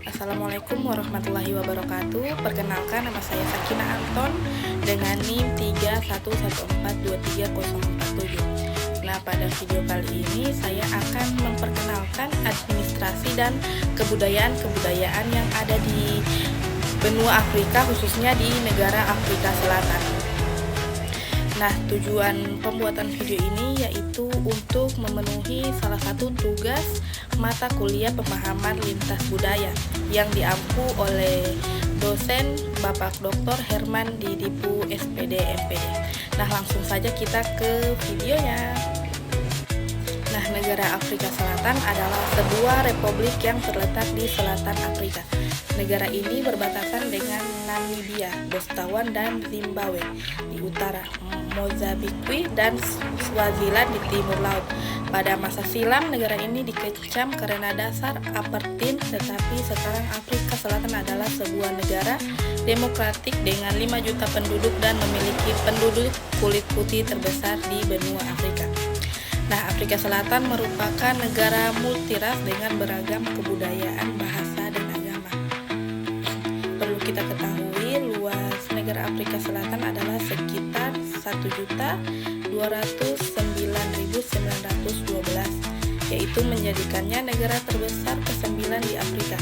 Assalamualaikum warahmatullahi wabarakatuh. Perkenalkan, nama saya Sakina Anton dengan NIM 3114230047. Nah, pada video kali ini saya akan memperkenalkan administrasi dan kebudayaan-kebudayaan yang ada di benua Afrika, khususnya di negara Afrika Selatan. Nah, tujuan pembuatan video ini yaitu untuk memenuhi salah satu tugas mata kuliah pemahaman lintas budaya yang diampu oleh dosen Bapak Dr. Herman di Dipu SPD MPD. Nah, langsung saja kita ke videonya. Nah, negara Afrika Selatan adalah sebuah republik yang terletak di selatan Afrika. Negara ini berbatasan dengan Namibia, Botswana, dan Zimbabwe di utara, Mozambik dan Swaziland di timur laut. Pada masa silam, negara ini dikecam karena dasar apartheid, tetapi sekarang Afrika Selatan adalah sebuah negara demokratik dengan 5 juta penduduk dan memiliki penduduk kulit putih terbesar di benua Afrika. Nah, Afrika Selatan merupakan negara multiras dengan beragam kebudayaan, bahasa, dan agama. Perlu kita ketahui, luas negara Afrika Selatan adalah sekitar 1.209.912, yaitu menjadikannya negara terbesar ke-9 di Afrika.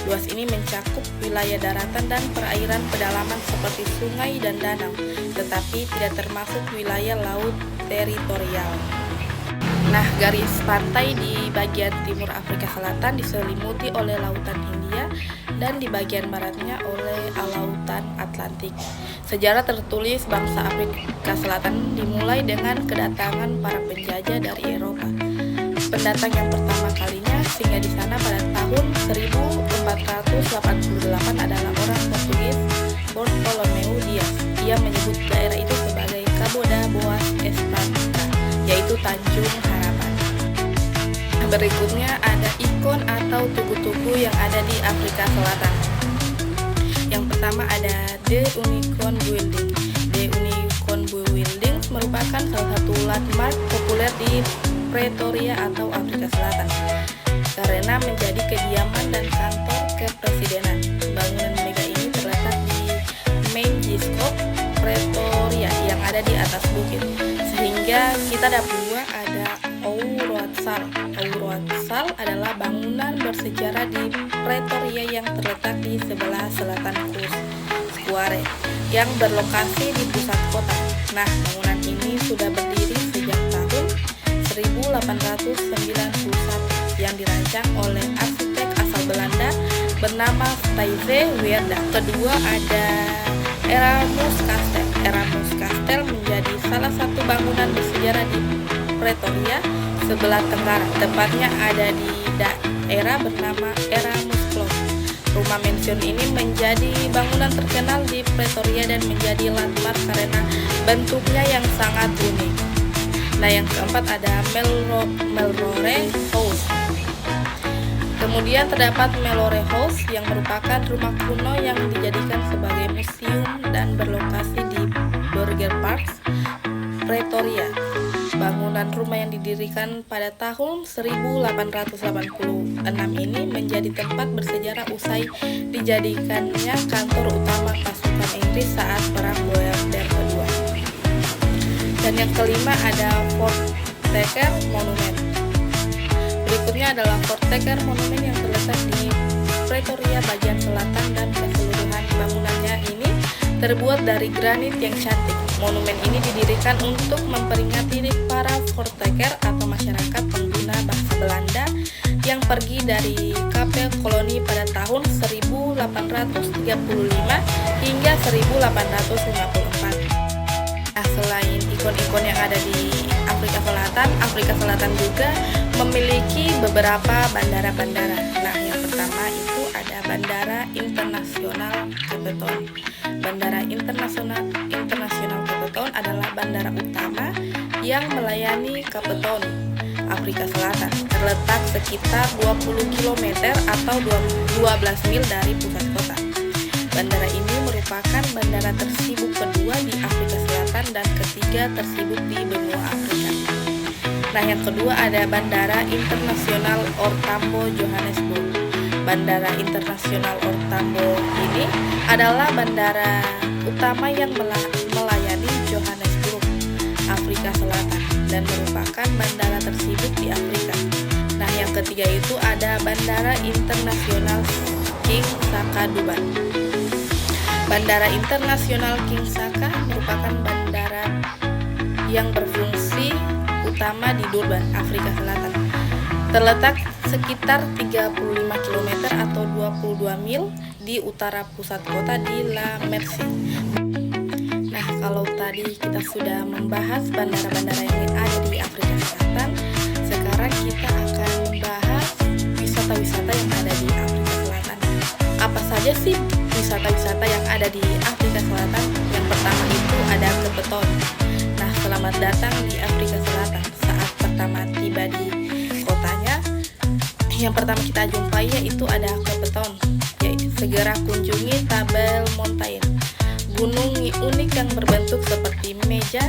Luas ini mencakup wilayah daratan dan perairan pedalaman seperti sungai dan danau, tetapi tidak termasuk wilayah laut teritorial. Nah, garis pantai di bagian timur Afrika Selatan diselimuti oleh Lautan Hindia dan di bagian baratnya oleh Lautan Atlantik. Sejarah tertulis bangsa Afrika Selatan dimulai dengan kedatangan para penjajah dari Eropa. Pendatang yang pertama kalinya singgah di sana pada tahun 1488 adalah orang Portugis Bartolomeu Dias. Ia menyebut daerah itu sebagai Cabo da Boa Esperança, yaitu Tanjung Harapan. Berikutnya ada ikon atau tugu-tugu yang ada di Afrika Selatan. Yang pertama ada The Unicorn Building. The Unicorn Building merupakan salah satu landmark populer di Pretoria atau Afrika Selatan karena menjadi kediaman dan kantor kepresidenan. Bangunan megah ini terletak di Mengiskop, Pretoria yang ada di atas bukit, sehingga kita dapat ada Ouroatsal. Ouroatsal adalah bangunan bersejarah di Pretoria yang terletak di sebelah selatan Square yang berlokasi di pusat kota. Nah, bangunan ini sudah berdiri sejak tahun 1891 yang dirancang oleh arsitek asal Belanda bernama Stuyve Weerda. Kedua ada Erasmus Castle. Erasmus Castle menjadi salah satu bangunan bersejarah di Pretoria sebelah tenggara. Tempatnya ada di daerah bernama Erasmus Close. Rumah mansion ini menjadi bangunan terkenal di Pretoria dan menjadi landmark karena bentuknya yang sangat unik. Nah, yang keempat ada Melrose House. Kemudian terdapat Melrose House yang merupakan rumah kuno yang dijadikan sebagai museum dan berlokasi di Burger Park, Pretoria. Bangunan rumah yang didirikan pada tahun 1886 ini menjadi tempat bersejarah usai dijadikannya kantor utama pasukan Inggris saat Perang Boer Kedua. Dan yang kelima ada Fort Taker Monument. Berikutnya adalah Fort Taker Monument yang terletak di Pretoria bagian selatan dan keseluruhan bangunannya ini terbuat dari granit yang cantik. Monumen ini didirikan untuk memperingati para Fort Taker atau masyarakat pengguna bahasa Belanda yang pergi dari Kapel Koloni pada tahun 1835 hingga 1854. Nah, selain ikon-ikon yang ada di Afrika Selatan juga memiliki beberapa bandara-bandara. Nah, yang pertama itu ada Bandara Internasional Cape Town. Bandara Internasional Cape Town adalah bandara utama yang melayani Cape Town, Afrika Selatan. Terletak sekitar 20 km atau 12 mil dari pusat kota. Bandara ini merupakan bandara tersibuk kedua di Afrika Selatan dan ketiga tersibuk di benua Afrika. Nah, yang kedua ada Bandara Internasional Orlando Johannesburg. Bandara Internasional Tambo ini adalah bandara utama yang melayani Johannesburg, Afrika Selatan, dan merupakan bandara tersibuk di Afrika. Nah, yang ketiga itu ada Bandara Internasional King Saka Durban. Bandara Internasional King Saka merupakan bandara yang berfungsi utama di Durban, Afrika Selatan. Terletak sekitar 35 km atau 22 mil di utara pusat kota di La Mercy. Nah, kalau tadi kita sudah membahas bandara-bandara yang ada di Afrika Selatan, sekarang kita akan membahas wisata-wisata yang ada di Afrika Selatan. Apa saja sih wisata-wisata yang ada di Afrika Selatan? Yang pertama itu ada Cape Town. Nah, selamat datang di Afrika Selatan. Saat pertama tiba di kotanya, yang pertama kita jumpai yaitu ada Cape Town. Yaitu segera kunjungi Table Mountain, gunung unik yang berbentuk seperti meja.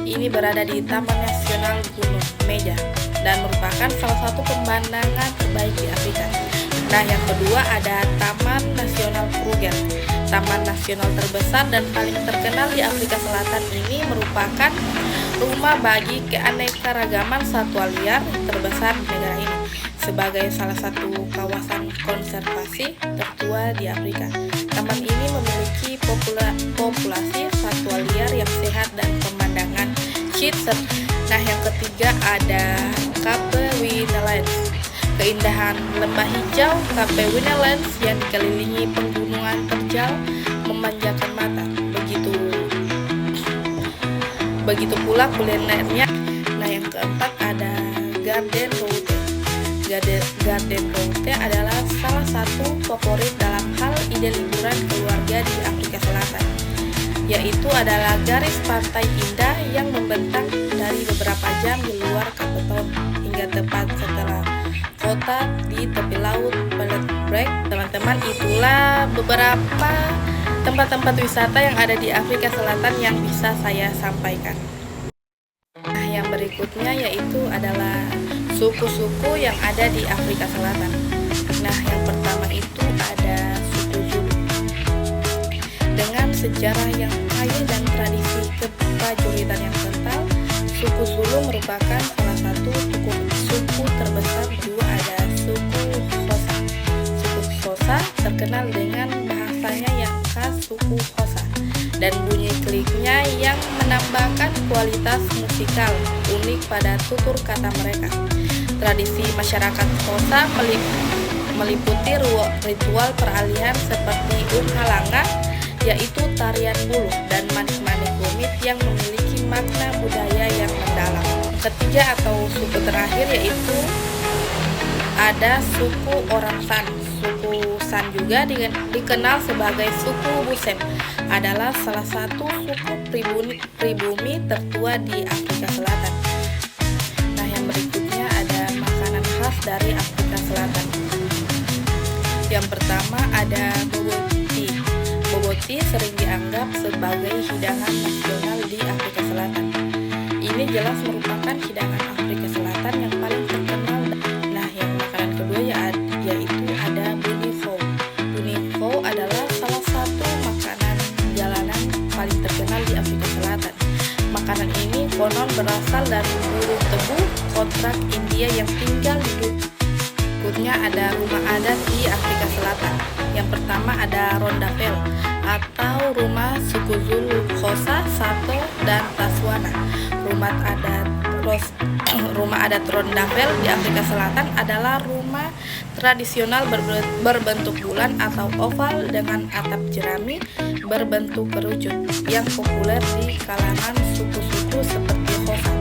Ini berada di Taman Nasional Gunung Meja dan merupakan salah satu pemandangan terbaik di Afrika. Nah, yang kedua ada Taman Nasional Kruger. Taman nasional terbesar dan paling terkenal di Afrika Selatan ini merupakan rumah bagi keanekaragaman satwa liar terbesar di negara ini, sebagai salah satu kawasan konservasi tertua di Afrika. Taman ini memiliki populasi satwa liar yang sehat dan pemandangan cincin. Nah, yang ketiga ada Cape Winelands. Keindahan lembah hijau Cape Winelands yang dikelilingi pegunungan terjal memanjakan mata. Begitu pula kulinernya. Nah, yang keempat ada Garden Route. Garden Route adalah salah satu favorit dalam hal ide liburan keluarga di Afrika Selatan, yaitu adalah garis pantai indah yang membentang dari beberapa jam di luar Cape Town hingga tepat setelah kota di tepi laut Break. Teman-teman, itulah beberapa tempat-tempat wisata yang ada di Afrika Selatan yang bisa saya sampaikan. Nah, yang berikutnya yaitu adalah suku-suku yang ada di Afrika Selatan. Nah, yang pertama itu ada suku Zulu. Dengan sejarah yang kaya dan tradisi keprajuritan yang kental, suku Zulu merupakan salah satu suku terbesar. Kedua ada suku Xhosa. Suku Xhosa terkenal dengan bahasanya yang khas suku Xhosa dan bunyi kliknya yang menambahkan kualitas musikal unik pada tutur kata mereka. Tradisi masyarakat Xhosa meliputi ritual peralihan seperti Umhalanga, yaitu tarian buluh, dan manik-manik rumit yang memiliki makna budaya yang mendalam. Ketiga atau suku terakhir yaitu ada suku Orang San. Suku San juga dikenal sebagai suku Busem, adalah salah satu suku pribumi tertua di Afrika Selatan. Nah, yang berikutnya ada makanan khas dari Afrika Selatan. Yang pertama ada boboti. Boboti sering dianggap sebagai hidangan nasional di Afrika Selatan. Ini jelas merupakan hidangan Afrika Selatan yang paling terkenal. Nah, yang makanan kedua yaitu ada bunny chow. Bunny chow adalah salah satu makanan jalanan paling terkenal di Afrika Selatan. Makanan ini konon berasal dari buruh tebu kontrak India yang tinggal di berikutnya ada rumah adat di Afrika Selatan. Yang pertama ada Rondavel atau rumah suku Zulu, Xhosa, Sato, dan Taswana. Rumah adat Rondavel di Afrika Selatan adalah rumah tradisional berbentuk bulan atau oval dengan atap jerami berbentuk kerucut yang populer di kalangan suku-suku seperti Xhosa.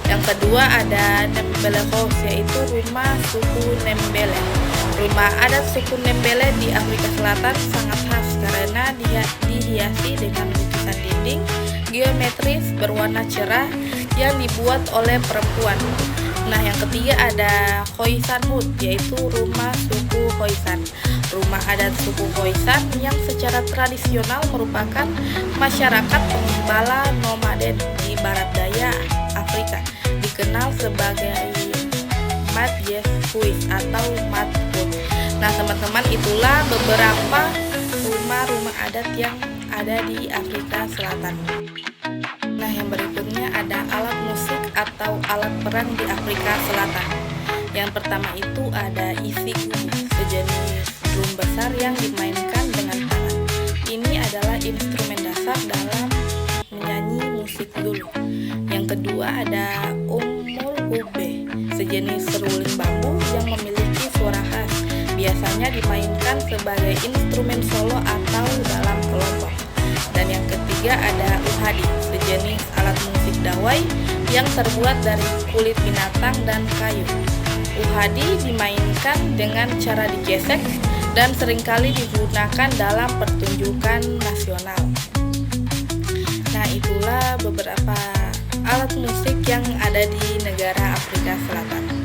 Yang kedua ada Nembele House, yaitu rumah suku Nembele. Rumah adat suku Nembele di Afrika Selatan sangat khas karena dia dihiasi dengan lukisan dinding geometris berwarna cerah yang dibuat oleh perempuan. Nah, yang ketiga ada Khoisan Hut, yaitu rumah suku Khoisan. Rumah adat suku Khoisan yang secara tradisional merupakan masyarakat pengembala nomaden di barat daya Afrika, dikenal sebagai Matjes Huis atau Mat Hut. Nah teman-teman, itulah beberapa rumah-rumah adat yang ada di Afrika Selatan. Nah yang berikutnya ada alat musik atau alat perang di Afrika Selatan. Yang pertama itu ada isiku, sejenis drum besar yang dimainkan dengan tangan. Ini adalah instrumen dasar dalam menyanyi musik Zulu. Yang kedua ada umulhube, sejenis seruling bambu yang memiliki suara khas. Biasanya dimainkan sebagai instrumen solo atau dalam kelompok. Dan yang ketiga ada uhadi, sejenis alat musik dawai yang terbuat dari kulit binatang dan kayu. Uhadi dimainkan dengan cara digesek dan seringkali digunakan dalam pertunjukan nasional. Nah, itulah beberapa alat musik yang ada di negara Afrika Selatan.